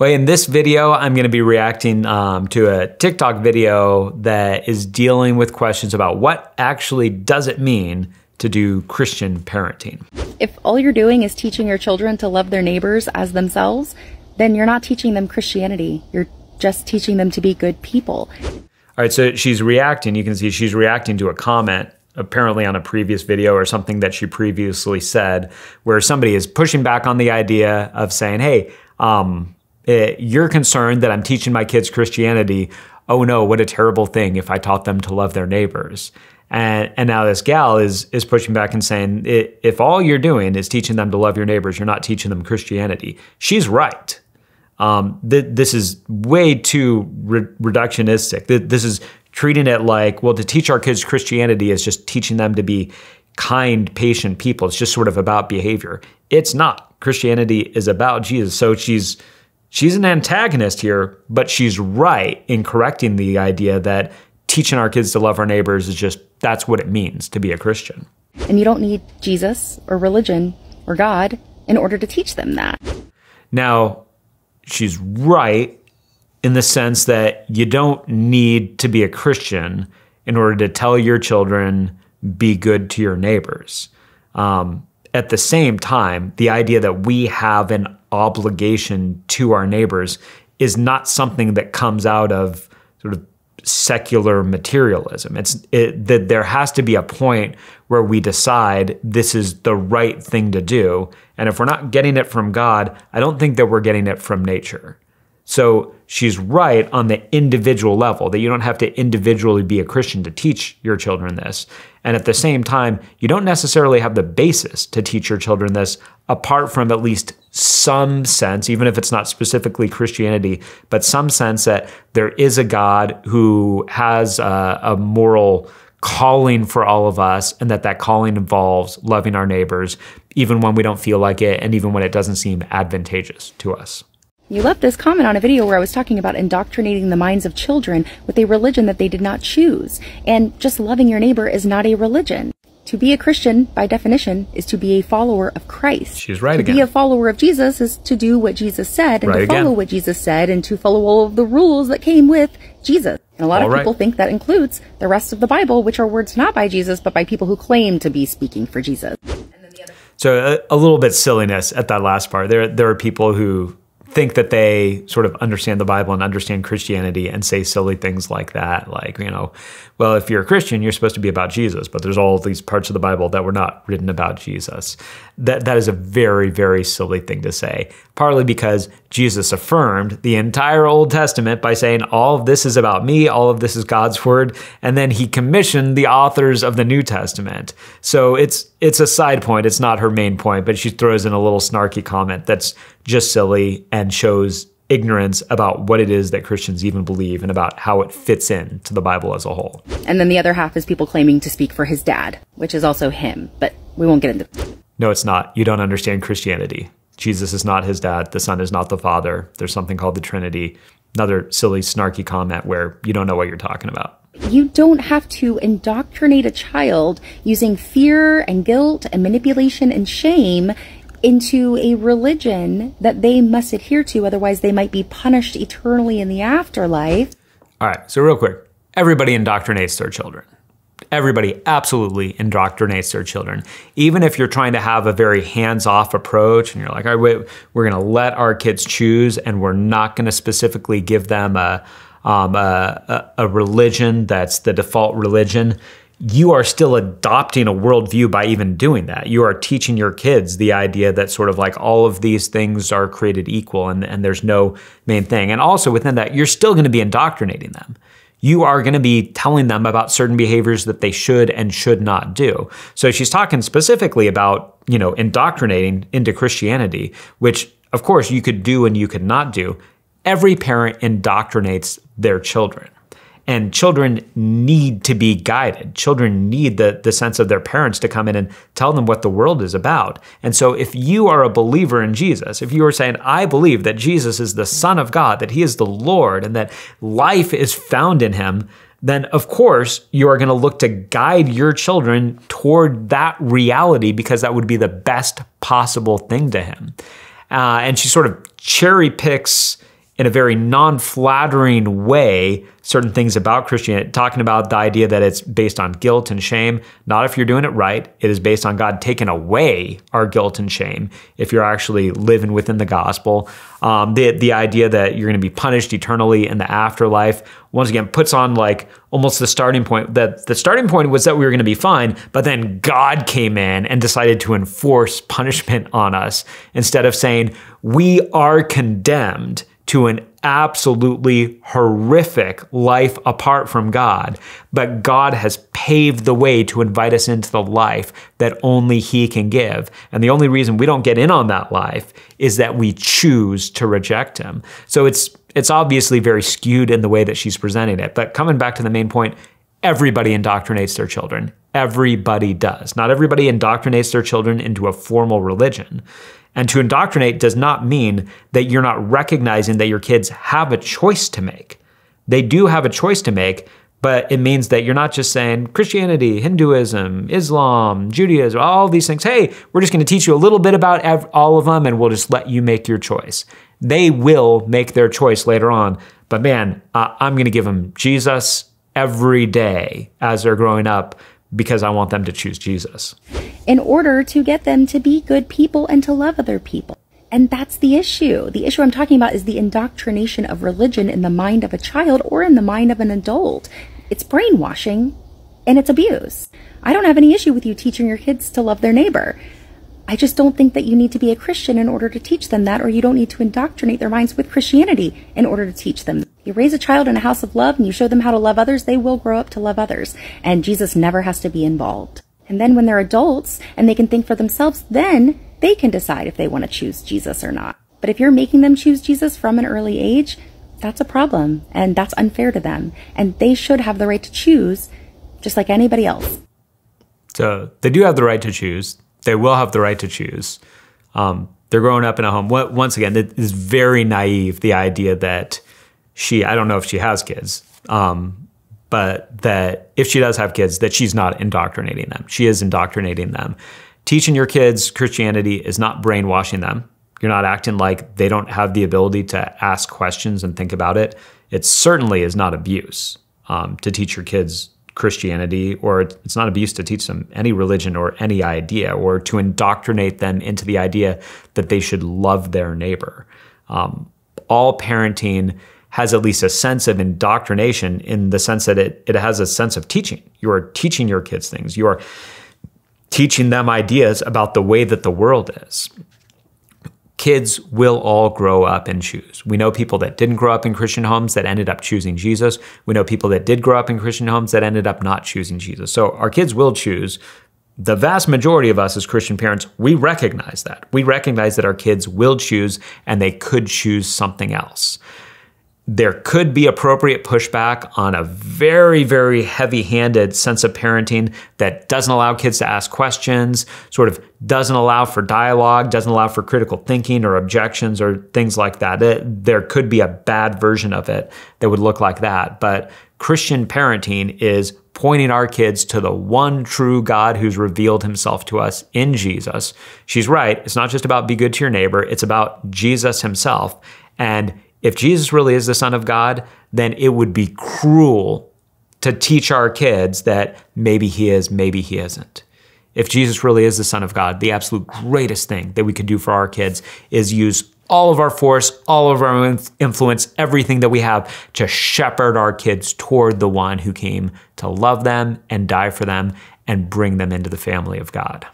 Well, in this video, I'm going to be reacting to a TikTok video that is dealing with questions about what actually does it mean to do Christian parenting. If all you're doing is teaching your children to love their neighbors as themselves, then you're not teaching them Christianity. You're just teaching them to be good people. All right, so she's reacting. You can see she's reacting to a comment apparently on a previous video or something that she previously said, where somebody is pushing back on the idea of saying, hey, you're concerned that I'm teaching my kids Christianity. Oh no, what a terrible thing if I taught them to love their neighbors. And now this gal is pushing back and saying, if all you're doing is teaching them to love your neighbors, you're not teaching them Christianity. She's right. This is way too reductionistic. This is treating it like, well, to teach our kids Christianity is just teaching them to be kind, patient people. It's just sort of about behavior. It's not. Christianity is about Jesus. So she's an antagonist here, but she's right in correcting the idea that teaching our kids to love our neighbors is just, that's what it means to be a Christian. And you don't need Jesus or religion or God in order to teach them that. Now, she's right in the sense that you don't need to be a Christian in order to tell your children, be good to your neighbors. At the same time, the idea that we have an obligation to our neighbors is not something that comes out of sort of secular materialism. That there has to be a point where we decide this is the right thing to do. And if we're not getting it from God, I don't think that we're getting it from nature. So she's right on the individual level, that you don't have to individually be a Christian to teach your children this. And at the same time, you don't necessarily have the basis to teach your children this apart from at least some sense, even if it's not specifically Christianity, but some sense that there is a God who has a moral calling for all of us, and that calling involves loving our neighbors, even when we don't feel like it, and even when it doesn't seem advantageous to us. You left this comment on a video where I was talking about indoctrinating the minds of children with a religion that they did not choose. And just loving your neighbor is not a religion. To be a Christian, by definition, is to be a follower of Christ. She's right again. To be a follower of Jesus is to do what Jesus said, and to follow what Jesus said, and to follow all of the rules that came with Jesus. And a lot of people think that includes the rest of the Bible, which are words not by Jesus, but by people who claim to be speaking for Jesus. So a little bit silliness at that last part. There are people who think that they sort of understand the Bible and understand Christianity and say silly things like that. Like, well, if you're a Christian, you're supposed to be about Jesus, but there's all these parts of the Bible that were not written about Jesus. That is a very, very silly thing to say, partly because Jesus affirmed the entire Old Testament by saying, all of this is about me, all of this is God's word, and then he commissioned the authors of the New Testament. So it's a side point, it's not her main point, but she throws in a little snarky comment that's just silly and shows ignorance about what it is that Christians even believe and about how it fits in to the Bible as a whole. And then the other half is people claiming to speak for his dad, which is also him, but we won't get into it. No, it's not. You don't understand Christianity. Jesus is not his dad. The Son is not the Father. There's something called the Trinity. Another silly, snarky comment where you don't know what you're talking about. You don't have to indoctrinate a child using fear and guilt and manipulation and shame into a religion that they must adhere to, otherwise they might be punished eternally in the afterlife. All right, so real quick, everybody indoctrinates their children. Everybody absolutely indoctrinates their children. Even if you're trying to have a very hands-off approach and you're like, all right, we're gonna let our kids choose and we're not gonna specifically give them a religion that's the default religion, you are still adopting a worldview by even doing that. You are teaching your kids the idea that sort of like all of these things are created equal and there's no main thing. And also within that, you're still going to be indoctrinating them. You are going to be telling them about certain behaviors that they should and should not do. So she's talking specifically about, indoctrinating into Christianity, which of course you could do and you could not do. Every parent indoctrinates their children. And children need to be guided. Children need the sense of their parents to come in and tell them what the world is about. And so if you are a believer in Jesus, if you are saying, I believe that Jesus is the Son of God, that he is the Lord, and that life is found in him, then of course you are going to look to guide your children toward that reality because that would be the best possible thing to him. And she sort of cherry picks in a very non-flattering way certain things about Christianity, talking about the idea that it's based on guilt and shame. Not if you're doing it right. It is based on God taking away our guilt and shame if you're actually living within the gospel. The idea that you're going to be punished eternally in the afterlife, once again, puts on like almost the starting point. That the starting point was that we were going to be fine, but then God came in and decided to enforce punishment on us instead of saying we are condemned to an absolutely horrific life apart from God, but God has paved the way to invite us into the life that only He can give. And the only reason we don't get in on that life is that we choose to reject Him. So it's obviously very skewed in the way that she's presenting it. But coming back to the main point, everybody indoctrinates their children. Everybody does. Not everybody indoctrinates their children into a formal religion. And to indoctrinate does not mean that you're not recognizing that your kids have a choice to make. They do have a choice to make, but it means that you're not just saying Christianity, Hinduism, Islam, Judaism, all these things. Hey, we're just going to teach you a little bit about all of them and we'll just let you make your choice. They will make their choice later on. But man, I'm going to give them Jesus every day as they're growing up because I want them to choose Jesus. In order to get them to be good people and to love other people. And that's the issue. The issue I'm talking about is the indoctrination of religion in the mind of a child or in the mind of an adult. It's brainwashing and it's abuse. I don't have any issue with you teaching your kids to love their neighbor. I just don't think that you need to be a Christian in order to teach them that, or you don't need to indoctrinate their minds with Christianity in order to teach them. You raise a child in a house of love and you show them how to love others, they will grow up to love others. And Jesus never has to be involved. And then when they're adults and they can think for themselves, then they can decide if they want to choose Jesus or not. But if you're making them choose Jesus from an early age, that's a problem. And that's unfair to them. And they should have the right to choose just like anybody else. So they do have the right to choose. They will have the right to choose. They're growing up in a home. Once again, it is very naive, the idea that I don't know if she has kids, but that if she does have kids, that she's not indoctrinating them. She is indoctrinating them. Teaching your kids Christianity is not brainwashing them. You're not acting like they don't have the ability to ask questions and think about it. It certainly is not abuse to teach your kids Christianity, or it's not abuse to teach them any religion or any idea, or to indoctrinate them into the idea that they should love their neighbor. All parenting has at least a sense of indoctrination in the sense that it has a sense of teaching. You are teaching your kids things. You are teaching them ideas about the way that the world is. Kids will all grow up and choose. We know people that didn't grow up in Christian homes that ended up choosing Jesus. We know people that did grow up in Christian homes that ended up not choosing Jesus. So our kids will choose. The vast majority of us as Christian parents, we recognize that. We recognize that our kids will choose and they could choose something else. There could be appropriate pushback on a very, very heavy-handed sense of parenting that doesn't allow kids to ask questions, sort of doesn't allow for dialogue, doesn't allow for critical thinking or objections or things like that. There could be a bad version of it that would look like that. But Christian parenting is pointing our kids to the one true God who's revealed himself to us in Jesus. She's right. It's not just about be good to your neighbor. It's about Jesus himself. And if Jesus really is the Son of God, then it would be cruel to teach our kids that maybe he is, maybe he isn't. If Jesus really is the Son of God, the absolute greatest thing that we could do for our kids is use all of our force, all of our influence, everything that we have to shepherd our kids toward the one who came to love them and die for them and bring them into the family of God.